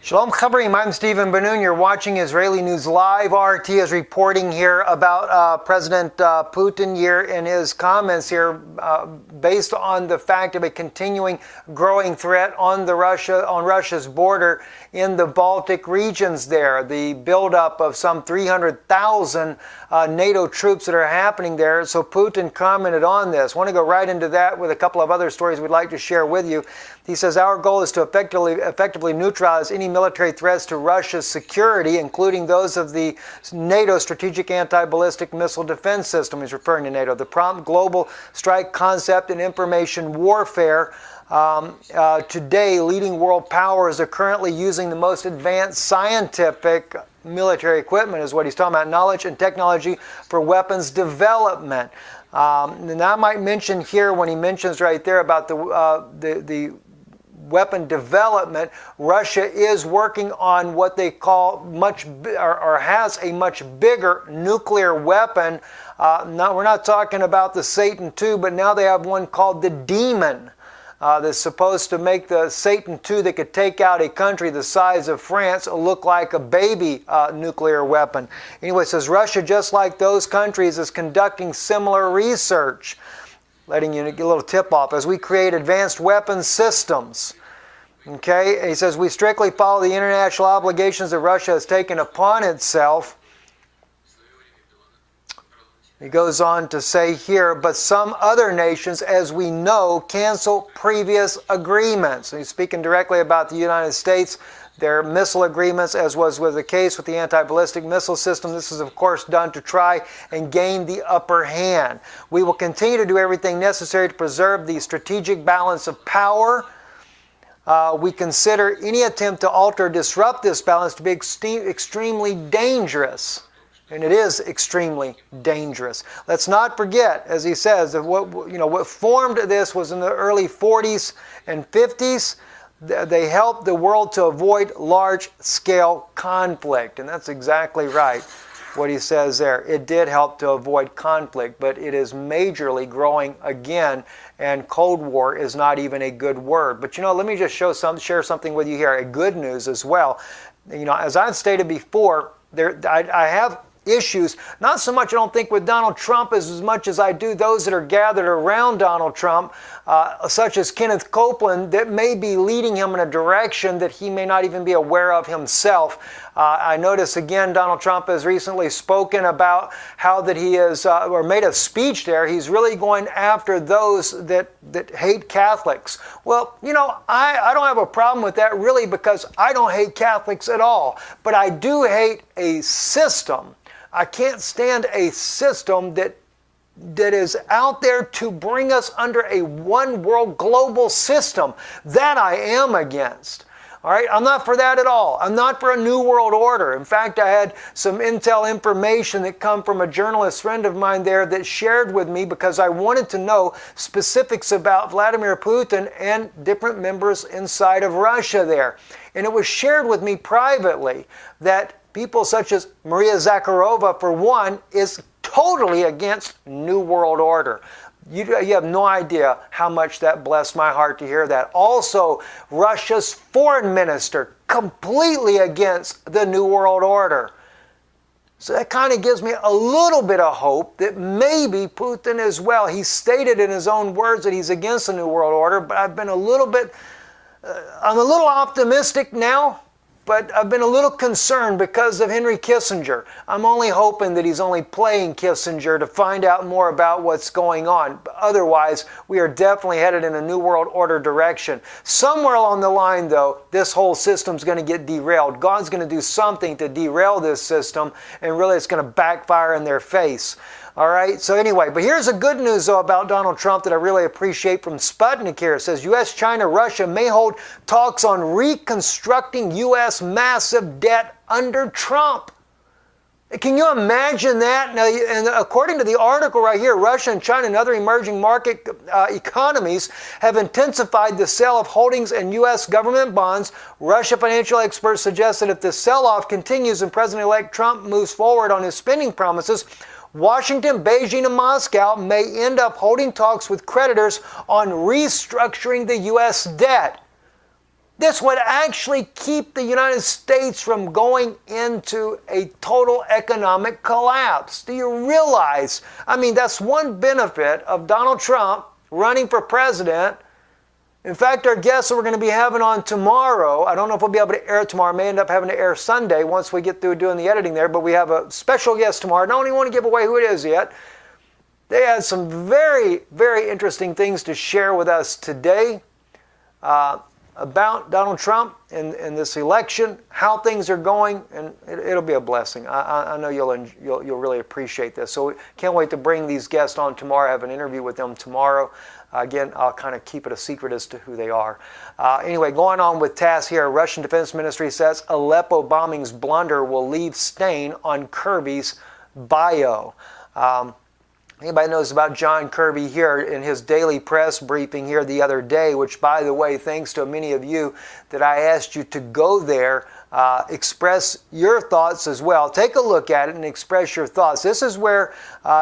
Shalom Chabrim, I'm Stephen Ben-denoon. You're watching Israeli News Live. RT is reporting here about President Putin here in his comments here based on the fact of a continuing growing threat on Russia's border in the Baltic regions there. The buildup of some 300,000 NATO troops that are happening there. So Putin commented on this. I want to go right into that with a couple of other stories we'd like to share with you. He says, our goal is to effectively neutralize any military threats to Russia's security, including those of the NATO Strategic Anti-Ballistic Missile Defense System. He's referring to NATO. The prompt global strike concept in information warfare. Today, leading world powers are currently using the most advanced scientific military equipment, is what he's talking about, knowledge and technology for weapons development. And I might mention here, when he mentions right there about the weapon development, Russia is working on what they call has a much bigger nuclear weapon. We're not talking about the Satan II, but now they have one called the Demon. That's supposed to make the Satan II that could take out a country the size of France look like a baby nuclear weapon. Anyway, it says Russia, just like those countries, is conducting similar research. Letting you get a little tip off as we create advanced weapons systems. Okay, he says we strictly follow the international obligations that Russia has taken upon itself. He goes on to say here, but some other nations, as we know, cancel previous agreements. And he's speaking directly about the United States, their missile agreements, as was the case with the anti-ballistic missile system. This is, of course, done to try and gain the upper hand. We will continue to do everything necessary to preserve the strategic balance of power. We consider any attempt to alter or disrupt this balance to be extremely dangerous. And it is extremely dangerous. Let's not forget, as he says, that what formed this was in the early 40s and 50s. They helped the world to avoid large-scale conflict. And that's exactly right, what he says there. It did help to avoid conflict, but it is majorly growing again, and Cold War is not even a good word. But let me just share something with you here, a good news as well. As I've stated before, I have issues, not so much I don't think with Donald Trump as much as I do those that are gathered around Donald Trump, such as Kenneth Copeland, that may be leading him in a direction that he may not even be aware of himself. I notice again Donald Trump has recently spoken about how that he is, or made a speech there, he's really going after those that hate Catholics. Well, I don't have a problem with that really, because I don't hate Catholics at all, but I do hate a system. I can't stand a system that is out there to bring us under a one world global system. That I am against. All right, I'm not for that at all. I'm not for a new world order. In fact, I had some intel information that come from a journalist friend of mine there that shared with me, because I wanted to know specifics about Vladimir Putin and different members inside of Russia there. And it was shared with me privately that people such as Maria Zakharova, for one, is totally against New World Order. You have no idea how much that blessed my heart to hear that. Also, Russia's foreign minister, completely against the New World Order. So that kind of gives me a little bit of hope that maybe Putin as well. He stated in his own words that he's against the New World Order, but I'm a little optimistic now. But I've been a little concerned because of Henry Kissinger. I'm only hoping that he's only playing Kissinger to find out more about what's going on. Otherwise, we are definitely headed in a New World Order direction. Somewhere along the line, though, this whole system's going to get derailed. God's going to do something to derail this system, and really it's going to backfire in their face. All right, so anyway, but here's the good news, though, about Donald Trump that I really appreciate from Sputnik here. It says U.S., China, Russia may hold talks on reconstructing U.S. massive debt under Trump. Can you imagine that? Now, and according to the article right here, Russia and China and other emerging market economies have intensified the sale of holdings in U.S. government bonds. Russia financial experts suggest that if the sell-off continues and President-elect Trump moves forward on his spending promises, Washington, Beijing, and Moscow may end up holding talks with creditors on restructuring the U.S. debt. This would actually keep the United States from going into a total economic collapse. Do you realize? I mean, that's one benefit of Donald Trump running for president. In fact, our guests that we're going to be having on tomorrow, I don't know if we'll be able to air it tomorrow. I may end up having to air Sunday once we get through doing the editing there, but we have a special guest tomorrow. I don't even want to give away who it is yet. They had some very, very interesting things to share with us today. About Donald Trump and this election, how things are going, and it'll be a blessing. I know you'll really appreciate this. So we can't wait to bring these guests on tomorrow. I have an interview with them tomorrow. Again, I'll kind of keep it a secret as to who they are. Anyway, going on with TASS here, Russian Defense Ministry says Aleppo bombing's blunder will leave stain on Kirby's bio. Anybody knows about John Kirby here in his daily press briefing here the other day, which, by the way, thanks to many of you that I asked you to go there, express your thoughts as well. Take a look at it and express your thoughts. This is where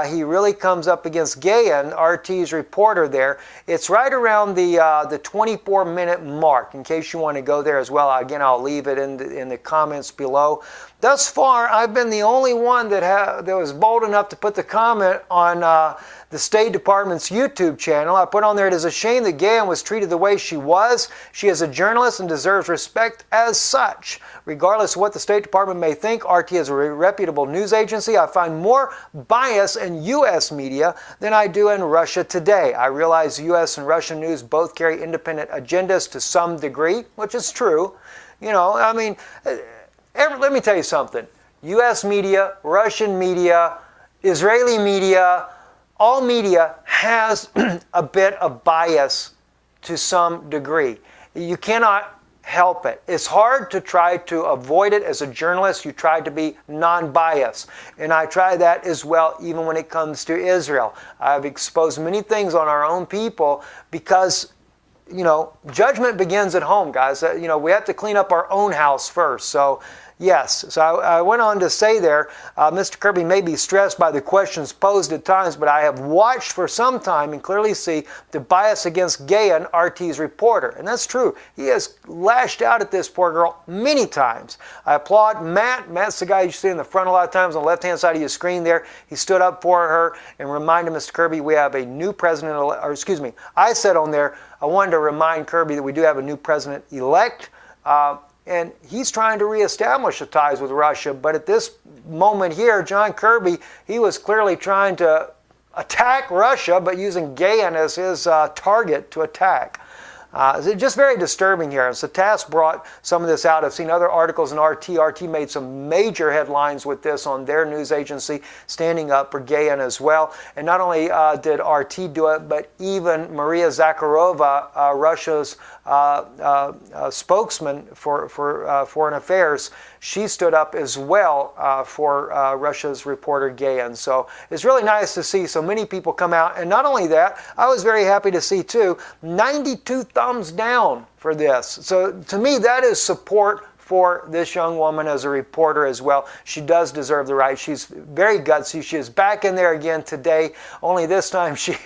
he really comes up against Gayan, RT's reporter there. It's right around the 24-minute mark, in case you want to go there as well. Again, I'll leave it in the comments below. Thus far, I've been the only one that was bold enough to put the comment on the State Department's YouTube channel. I put on there, it is a shame that Gayan was treated the way she was. She is a journalist and deserves respect as such. Regardless of what the State Department may think, RT is a reputable news agency. I find more bias in U.S. media than I do in Russia today. I realize U.S. and Russian news both carry independent agendas to some degree, which is true. You know, I mean, let me tell you something. U.S. media, Russian media, Israeli media, all media has a bit of bias to some degree. You cannot help it. It's hard to try to avoid it. As a journalist, you try to be non-biased. And I try that as well, even when it comes to Israel. I've exposed many things on our own people because, you know, judgment begins at home, guys. You know, we have to clean up our own house first. So, yes. So I went on to say there, Mr. Kirby may be stressed by the questions posed at times, but I have watched for some time and clearly see the bias against Gayan, RT's reporter. And that's true. He has lashed out at this poor girl many times. I applaud Matt. Matt's the guy you see in the front a lot of times on the left-hand side of your screen there. He stood up for her and reminded Mr. Kirby we have a new president, or excuse me, I said on there, I wanted to remind Kirby that we do have a new president-elect. And he's trying to reestablish the ties with Russia. But at this moment here, John Kirby, he was clearly trying to attack Russia, but using Gayan as his target to attack. It's just very disturbing here. So TASS brought some of this out. I've seen other articles in RT. RT made some major headlines with this on their news agency, standing up for Gayan as well. And not only did RT do it, but even Maria Zakharova, Russia's spokesman for foreign affairs, she stood up as well for Russia's reporter Gayan. So it's really nice to see so many people come out. And not only that, I was very happy to see too, 92 thumbs down for this. So to me, that is support for this young woman as a reporter as well. She does deserve the right. She's very gutsy. She is back in there again today, only this time she's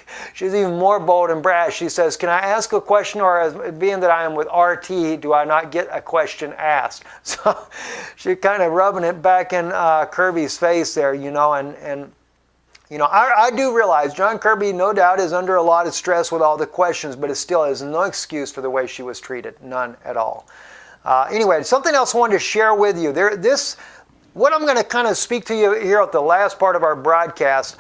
even more bold and brash. She says, can I ask a question, or as being that I am with RT, do I not get a question asked? So she's kind of rubbing it back in Kirby's face there, you know, and you know, I do realize John Kirby, no doubt, is under a lot of stress with all the questions, but it still is no excuse for the way she was treated. None at all. Anyway, something else I wanted to share with you. What I'm going to kind of speak to you here at the last part of our broadcast,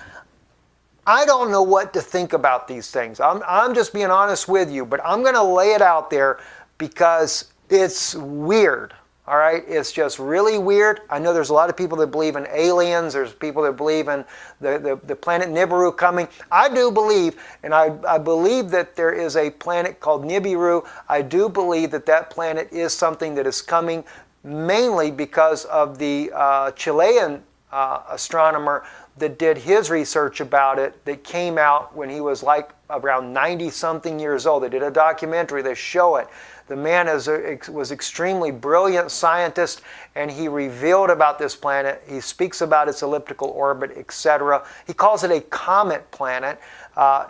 I don't know what to think about these things. I'm just being honest with you, but I'm going to lay it out there because it's weird. All right, it's just really weird. I know there's a lot of people that believe in aliens. There's people that believe in the planet Nibiru coming. I do believe, and I believe that there is a planet called Nibiru. I do believe that that planet is something that is coming mainly because of the Chilean astronomer that did his research about it, that came out when he was like around 90-something years old. They did a documentary. They show it. The man was extremely brilliant scientist, and he revealed about this planet. He speaks about its elliptical orbit, etc. He calls it a comet planet.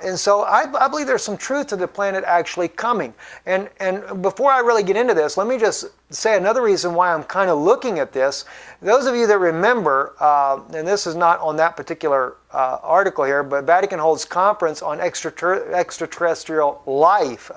And so I believe there's some truth to the planet actually coming. And before I really get into this, let me just say another reason why I'm kind of looking at this. Those of you that remember, and this is not on that particular article here, but Vatican holds conference on extraterrestrial life,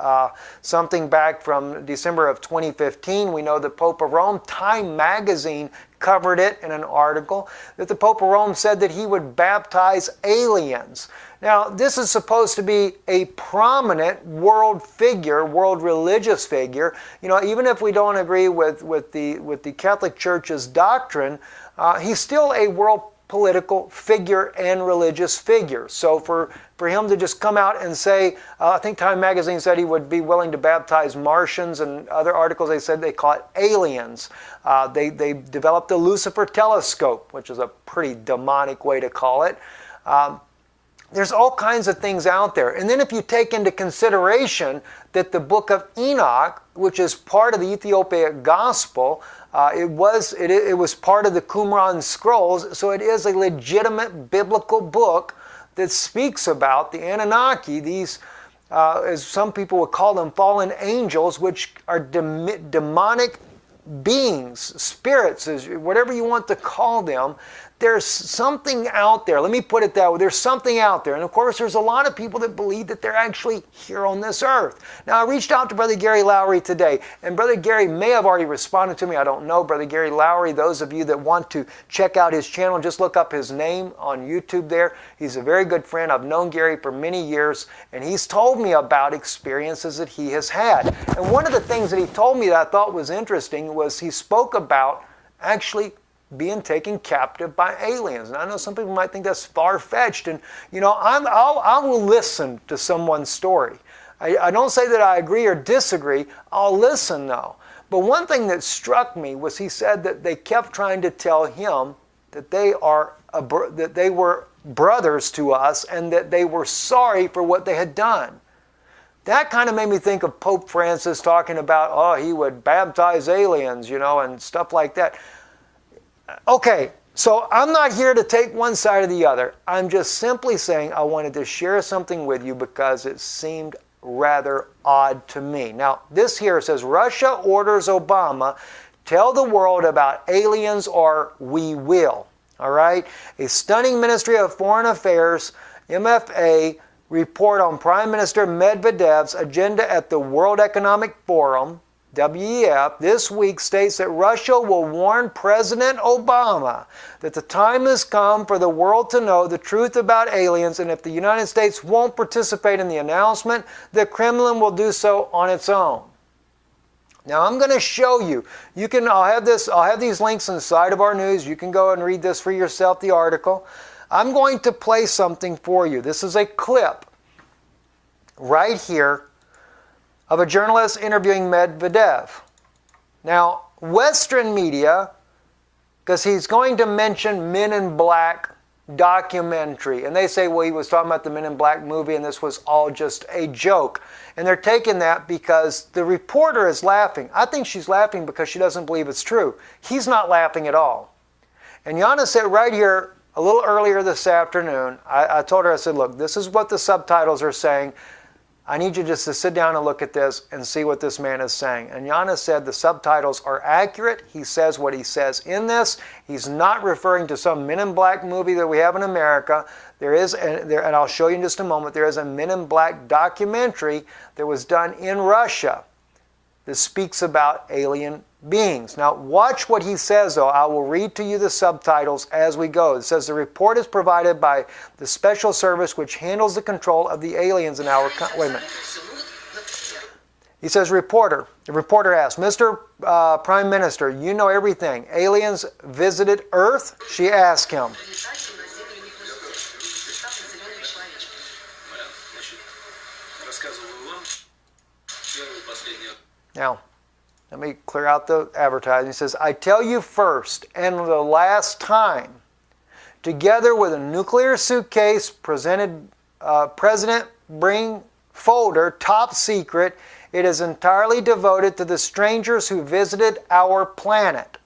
something back from December of 2015. We know the Pope of Rome, Time magazine covered it in an article, that the Pope of Rome said that he would baptize aliens. Now, this is supposed to be a prominent world figure, world religious figure. You know, even if we don't agree with the Catholic Church's doctrine, he's still a world political figure and religious figure. So for him to just come out and say, I think Time magazine said he would be willing to baptize Martians, and other articles they said they call it aliens. They developed the Lucifer telescope, which is a pretty demonic way to call it. There's all kinds of things out there. And then if you take into consideration that the book of Enoch, which is part of the Ethiopic gospel, it was part of the Qumran scrolls, so it is a legitimate biblical book that speaks about the Anunnaki, these, as some people would call them, fallen angels, which are demonic beings, spirits, whatever you want to call them. There's something out there. Let me put it that way. There's something out there. And of course, there's a lot of people that believe that they're actually here on this earth. Now, I reached out to Brother Gary Lowry today, and Brother Gary may have already responded to me. I don't know. Brother Gary Lowry, those of you that want to check out his channel, just look up his name on YouTube there. He's a very good friend. I've known Gary for many years, and he's told me about experiences that he has had. And one of the things that he told me that I thought was interesting was he spoke about actually being taken captive by aliens. And I know some people might think that's far-fetched, and you know, I will listen to someone's story. I don't say that I agree or disagree. I'll listen though. But one thing that struck me was he said that they kept trying to tell him that they were brothers to us and that they were sorry for what they had done. That kind of made me think of Pope Francis talking about, oh, he would baptize aliens, you know, and stuff like that. Okay, so I'm not here to take one side or the other. I'm just simply saying I wanted to share something with you because it seemed rather odd to me. Now, this here says, Russia orders Obama, tell the world about aliens or we will. All right? A stunning Ministry of Foreign Affairs, MFA, report on Prime Minister Medvedev's agenda at the World Economic Forum, WEF, this week states that Russia will warn President Obama that the time has come for the world to know the truth about aliens, and if the United States won't participate in the announcement, the Kremlin will do so on its own. Now I'm going to show you. I'll have these links on the side of our news. You can go and read this for yourself, the article. I'm going to play something for you. This is a clip right here of a journalist interviewing Medvedev. Now, Western media, because he's going to mention Men in Black documentary, and they say, well, he was talking about the Men in Black movie and this was all just a joke. And they're taking that because the reporter is laughing. I think she's laughing because she doesn't believe it's true. He's not laughing at all. And Yana said right here, a little earlier this afternoon, I told her, I said, look, this is what the subtitles are saying. I need you just to sit down and look at this and see what this man is saying. And Yana said the subtitles are accurate. He says what he says in this. He's not referring to some Men in Black movie that we have in America. There is, and I'll show you in just a moment, there is a Men in Black documentary that was done in Russia that speaks about alien beings. Now watch what he says though. I will read to you the subtitles as we go. It says the report is provided by the special service which handles the control of the aliens in our country. Wait a minute. He says, the reporter asked, Mr. Prime Minister, you know everything. Aliens visited Earth? She asked him. Now, let me clear out the advertising. He says, I tell you first and the last time, together with a nuclear suitcase President Bring folder, top secret, it is entirely devoted to the strangers who visited our planet.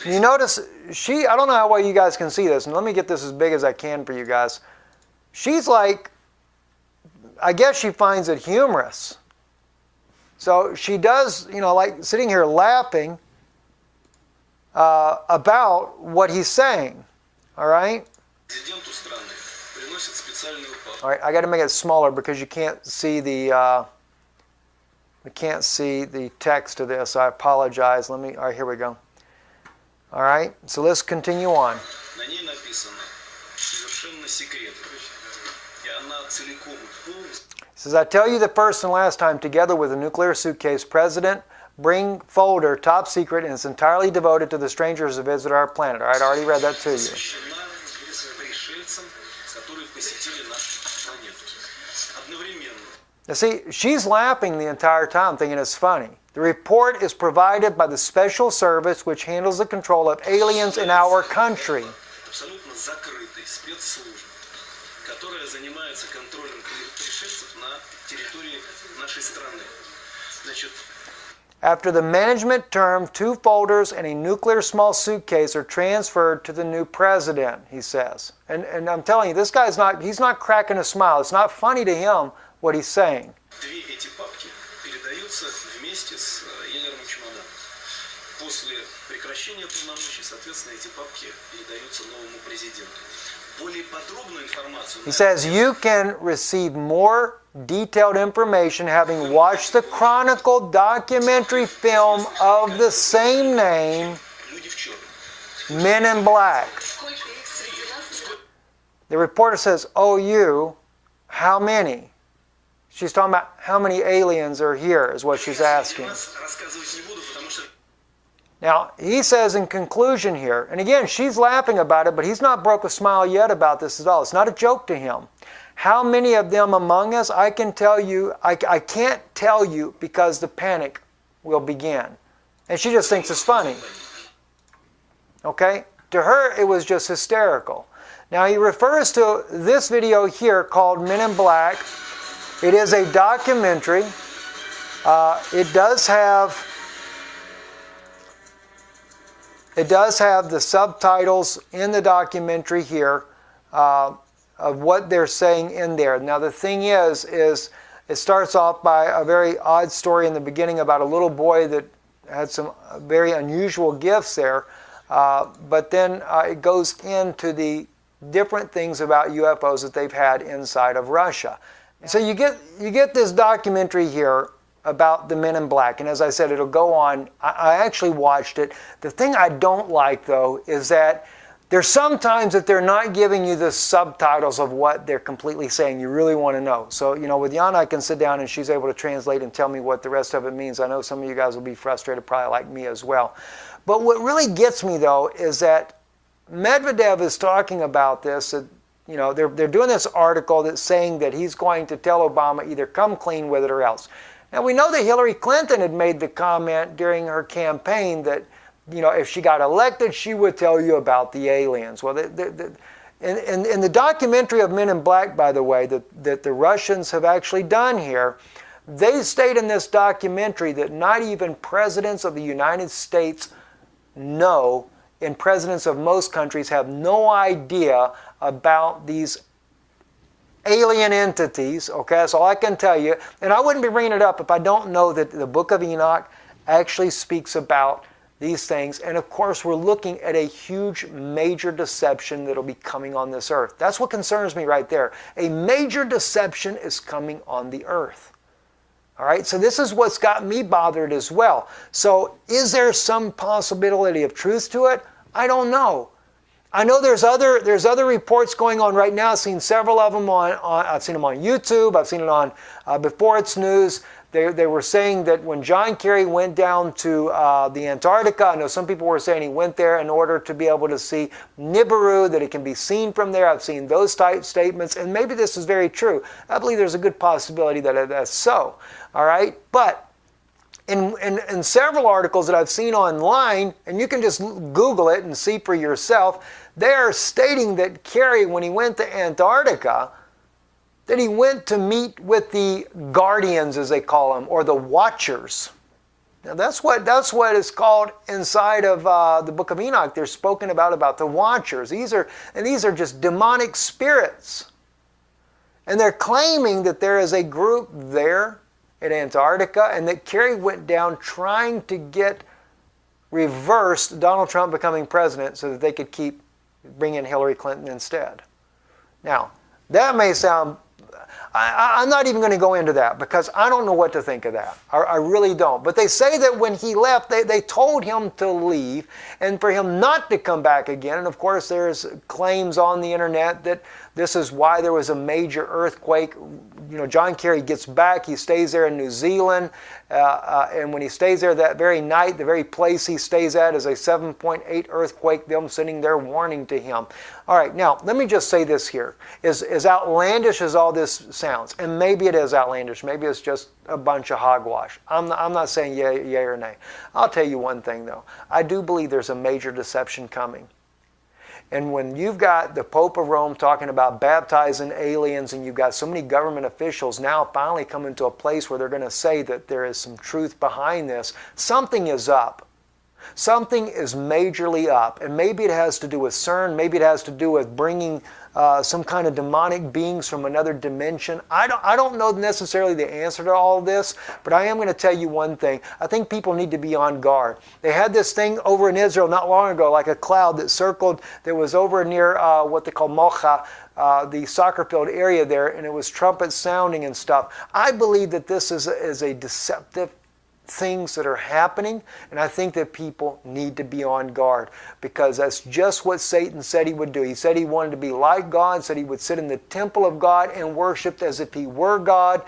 You notice, I don't know how well you guys can see this, and let me get this as big as I can for you guys. She's like, I guess she finds it humorous. So she does, like sitting here laughing about what he's saying. All right? All right, I got to make it smaller because you can't see the text of this. I apologize. All right, here we go. All right, so let's continue on. It says, I tell you the first and last time, together with a nuclear suitcase, President, bring folder, top secret, and it's entirely devoted to the strangers who visit our planet. All right, I already read that to you. Now see, she's laughing the entire time, thinking it's funny. The report is provided by the special service which handles the control of aliens in our country. After the management term, 2 folders and a nuclear small suitcase are transferred to the new president, he says. And I'm telling you, this guy's he's not cracking a smile. It's not funny to him what he's saying. He says, you can receive more detailed information having watched the Chronicle documentary film of the same name, Men in Black. The reporter says, oh, you, how many? She's talking about how many aliens are here is what she's asking. Now, he says in conclusion here, and again, she's laughing about it, but he's not broke a smile yet about this at all. It's not a joke to him. How many of them among us, I can tell you, I can't tell you because the panic will begin. And she just thinks it's funny. Okay? To her, it was just hysterical. Now, he refers to this video here called Men in Black. It is a documentary. It does have the subtitles in the documentary here of what they're saying in there. Now the thing is it starts off by a very odd story in the beginning about a little boy that had some very unusual gifts there, but then it goes into the different things about UFOs that they've had inside of Russia. So you get this documentary here about the Men in Black, and as I said, it'll go on. I actually watched it. The thing I don't like, though, is that there's sometimes that they're not giving you the subtitles of what they're completely saying. You really want to know. So, with Yana, I can sit down and she's able to translate and tell me what the rest of it means. I know some of you guys will be frustrated, probably like me as well. But what really gets me, though, is that Medvedev is talking about this. They're doing this article that's saying that he's going to tell Obama either come clean with it or else. Now, we know that Hillary Clinton had made the comment during her campaign that, if she got elected, she would tell you about the aliens. Well, in the documentary of Men in Black, by the way, that the Russians have actually done here, they state in this documentary that not even presidents of the United States know, and presidents of most countries have no idea about these alien entities. Okay, that's all I can tell you. And I wouldn't be bringing it up if I don't know that the book of Enoch actually speaks about these things. And of course, we're looking at a huge, major deception that'll be coming on this earth. That's what concerns me right there. A major deception is coming on the earth. All right, so this is what's got me bothered as well. So is there some possibility of truth to it? I don't know. I know there's other reports going on right now. I've seen several of them I've seen them on YouTube. I've seen it on Before It's News. They were saying that when John Kerry went down to the Antarctica, I know some people were saying he went there in order to be able to see Nibiru, that it can be seen from there. I've seen those type statements, and maybe this is very true. I believe there's a good possibility that that's so. All right, but in several articles that I've seen online, and you can just Google it and see for yourself, they are stating that Kerry, when he went to Antarctica, that he went to meet with the guardians, as they call them, or the watchers. Now that's what is called inside of the book of Enoch. They're spoken about the watchers. These are just demonic spirits. And they're claiming that there is a group there in Antarctica and that Kerry went down trying to get reversed Donald Trump becoming president so that they could bring in Hillary Clinton instead. Now, that may sound... I'm not even going to go into that because I don't know what to think of that. I really don't. But they say that when he left, they told him to leave and for him not to come back again. And of course, there's claims on the internet that this is why there was a major earthquake. You know, John Kerry gets back. He stays there in New Zealand. And when he stays there that very night, the very place he stays at is a 7.8 earthquake, them sitting there warning to him. All right, now, let me just say this here. As outlandish as all this sounds, and maybe it is outlandish, maybe it's just a bunch of hogwash. I'm not saying yay or nay. I'll tell you one thing, though. I do believe there's a major deception coming. And when you've got the Pope of Rome talking about baptizing aliens and you've got so many government officials now finally coming to a place where they're going to say that there is some truth behind this, something is up. Something is majorly up. And maybe it has to do with CERN. Maybe it has to do with bringing some kind of demonic beings from another dimension. I don't know necessarily the answer to all of this, but I am going to tell you one thing. I think people need to be on guard. They had this thing over in Israel not long ago, like a cloud that circled, that was over near what they call Mocha, the soccer field area there, and it was trumpets sounding and stuff. I believe that this is a deceptive things that are happening, and I think that people need to be on guard because that's just what Satan said he would do. He said he wanted to be like God, said he would sit in the temple of God and worship as if he were God.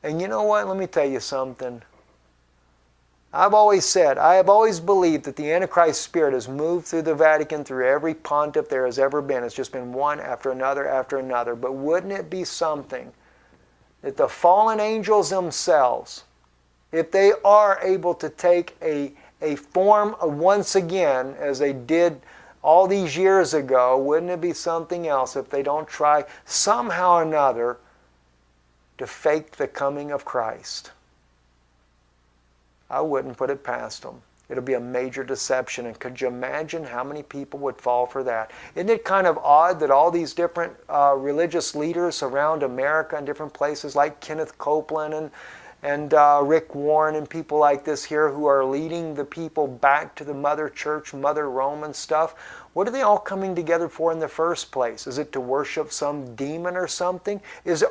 And you know what? Let me tell you something. I have always believed that the Antichrist spirit has moved through the Vatican, through every pontiff there has ever been. It's just been one after another after another. But wouldn't it be something that the fallen angels themselves, if they are able to take a form of once again, as they did all these years ago, wouldn't it be something else if they don't try somehow or another to fake the coming of Christ? I wouldn't put it past them. It'll be a major deception. And could you imagine how many people would fall for that? Isn't it kind of odd that all these different religious leaders around America and different places like Kenneth Copeland and Rick Warren and people like this here who are leading the people back to the Mother Church, Mother Rome and stuff, what are they all coming together for in the first place? Is it to worship some demon or something?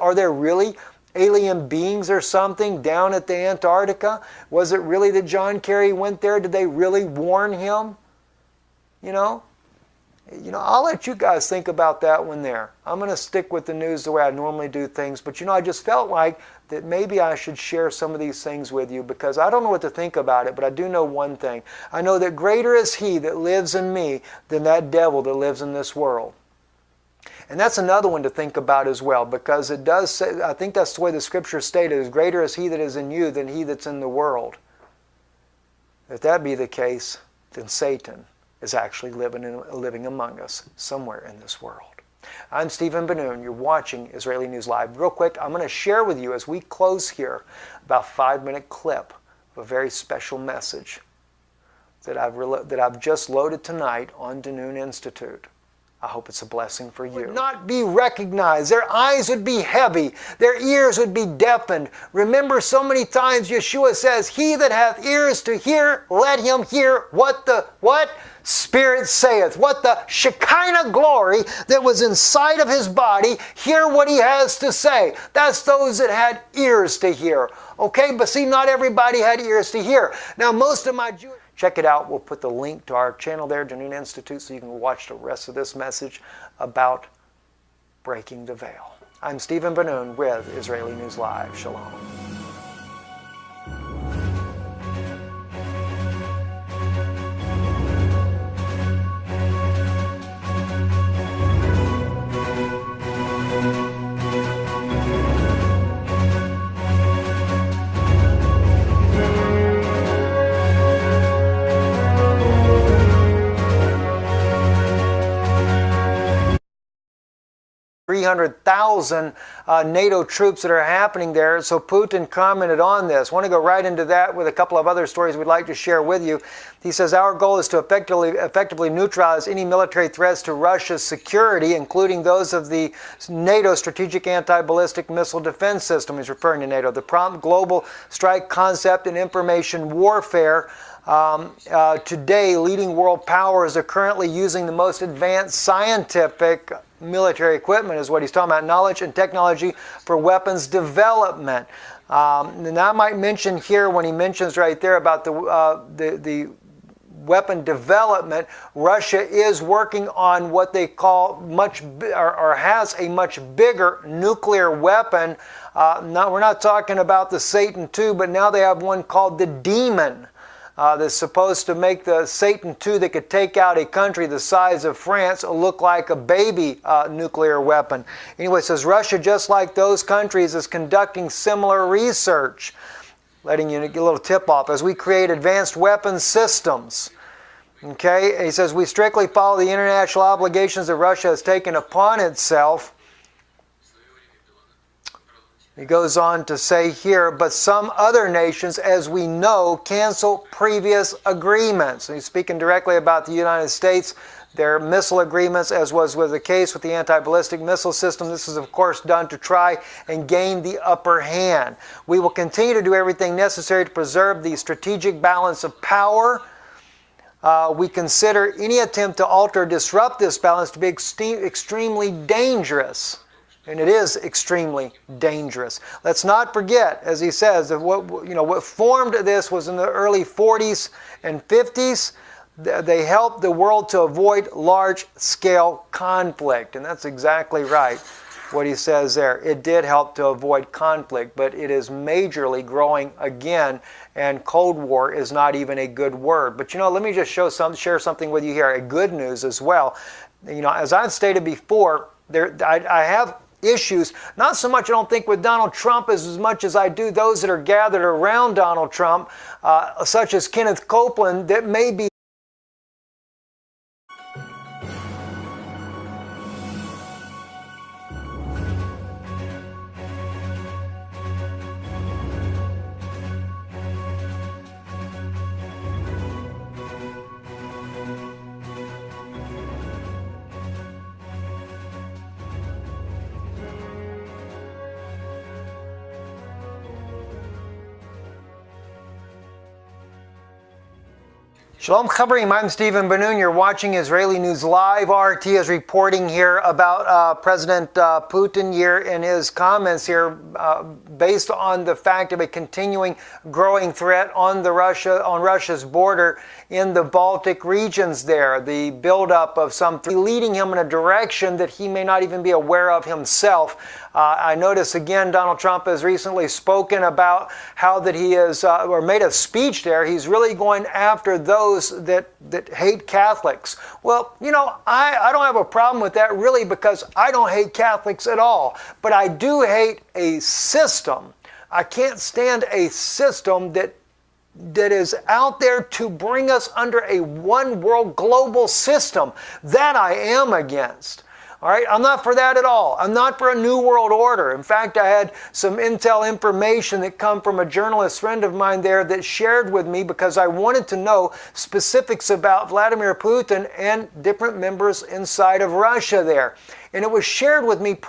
Are there really alien beings or something down at the Antarctica? Was it really that John Kerry went there? Did they really warn him? You know, I'll let you guys think about that one there. I'm going to stick with the news the way I normally do things, but I just felt like that maybe I should share some of these things with you because I don't know what to think about it, but I do know one thing. I know that greater is He that lives in me than that devil that lives in this world. And that's another one to think about as well, because it does say, I think that's the way the scripture stated, is greater is He that is in you than he that's in the world. If that be the case, then Satan is actually living among us somewhere in this world. I'm Stephen Ben-denoon. You're watching Israeli News Live. Real quick, I'm going to share with you as we close here about a 5-minute clip of a very special message that I've just loaded tonight on Ben-denoon Institute. I hope it's a blessing for you. Would not be recognized. Their eyes would be heavy. Their ears would be deafened. Remember, so many times Yeshua says, "He that hath ears to hear, let him hear what the Spirit saith." What the Shekinah glory that was inside of His body, hear what He has to say. That's those that had ears to hear. Okay, but see, not everybody had ears to hear. Now, most of my Jewish... Check it out. We'll put the link to our channel there, Ben-denoon Institute, so you can watch the rest of this message about breaking the veil. I'm Stephen Ben-denoon with Israeli News Live. Shalom. 300,000 NATO troops that are happening there. So Putin commented on this. I want to go right into that with a couple of other stories we'd like to share with you. He says, our goal is to effectively neutralize any military threats to Russia's security, including those of the NATO Strategic Anti-Ballistic Missile Defense System. He's referring to NATO. The prompt global strike concept in information warfare. Today, leading world powers are currently using the most advanced scientific military equipment, is what he's talking about, knowledge and technology for weapons development. And I might mention here, when he mentions right there about the weapon development, Russia is working on what they call has a much bigger nuclear weapon. We're not talking about the Satan II, but now they have one called the Demon. That's supposed to make the Satan II that could take out a country the size of France look like a baby nuclear weapon. Anyway, it says Russia, just like those countries, is conducting similar research. Letting you get a little tip off as we create advanced weapons systems. Okay, and he says we strictly follow the international obligations that Russia has taken upon itself. He goes on to say here, but some other nations, as we know, cancel previous agreements. And he's speaking directly about the United States, their missile agreements, as was the case with the anti-ballistic missile system. This is, of course, done to try and gain the upper hand. We will continue to do everything necessary to preserve the strategic balance of power. We consider any attempt to alter or disrupt this balance to be extremely dangerous. And it is extremely dangerous. Let's not forget, as he says, that what formed this was in the early 40s and 50s. They helped the world to avoid large-scale conflict. And that's exactly right, what he says there. It did help to avoid conflict, but it is majorly growing again, and Cold War is not even a good word. But let me just share something with you here, a good news as well. As I've stated before, I have issues, not so much I don't think with Donald Trump as much as I do those that are gathered around Donald Trump, such as Kenneth Copeland, that may be Shalom Chabrim, I'm Stephen Ben-denoon. You're watching Israeli News Live. RT is reporting here about President Putin here in his comments here based on the fact of a continuing growing threat on Russia's border in the Baltic regions there. The buildup of something leading him in a direction that he may not even be aware of himself. I notice again Donald Trump has recently spoken about how that he is, or made a speech there, he's really going after those that hate Catholics. Well, I don't have a problem with that really, because I don't hate Catholics at all. But I do hate a system. I can't stand a system that is out there to bring us under a one world global system. That I am against. All right, I'm not for that at all. I'm not for a new world order. In fact, I had some intel information that come from a journalist friend of mine there that shared with me, because I wanted to know specifics about Vladimir Putin and different members inside of Russia there. And it was shared with me